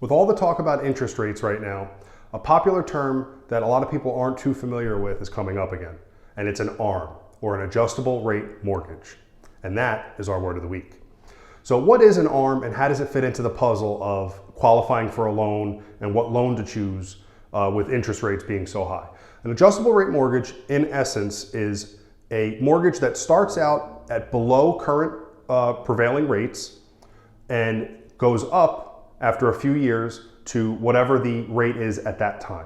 With all the talk about interest rates right now, a popular term that a lot of people aren't too familiar with is coming up again, and it's an ARM, or an adjustable rate mortgage. And that is our word of the week. So what is an ARM and how does it fit into the puzzle of qualifying for a loan and what loan to choose with interest rates being so high? An adjustable rate mortgage, in essence, is a mortgage that starts out at below current prevailing rates and goes up after a few years to whatever the rate is at that time.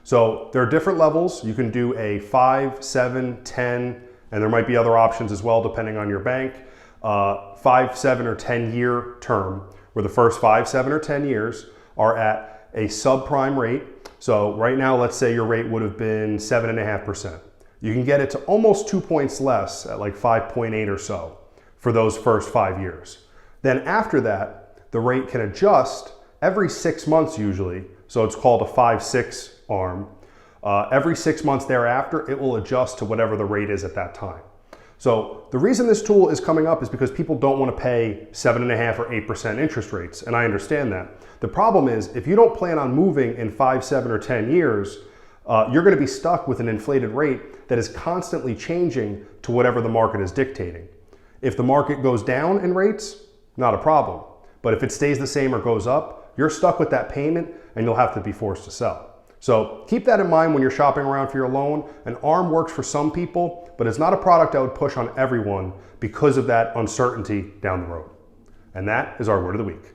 So there are different levels. You can do a 5, 7, 10, and there might be other options as well depending on your bank. 5, 7, or 10 year term, where the first 5, 7, or 10 years are at a subprime rate. So right now, let's say your rate would have been 7.5%. You can get it to almost 2 points less at like 5.8 or so for those first 5 years. Then after that, the rate can adjust every 6 months usually. So it's called a 5-6 ARM. Every 6 months thereafter, it will adjust to whatever the rate is at that time. So the reason this tool is coming up is because people don't want to pay 7.5 or 8% interest rates, and I understand that. The problem is if you don't plan on moving in 5, 7, or 10 years, you're going to be stuck with an inflated rate that is constantly changing to whatever the market is dictating. If the market goes down in rates, not a problem. But if it stays the same or goes up, you're stuck with that payment and you'll have to be forced to sell. So keep that in mind when you're shopping around for your loan. An ARM works for some people, but it's not a product I would push on everyone because of that uncertainty down the road. And that is our word of the week.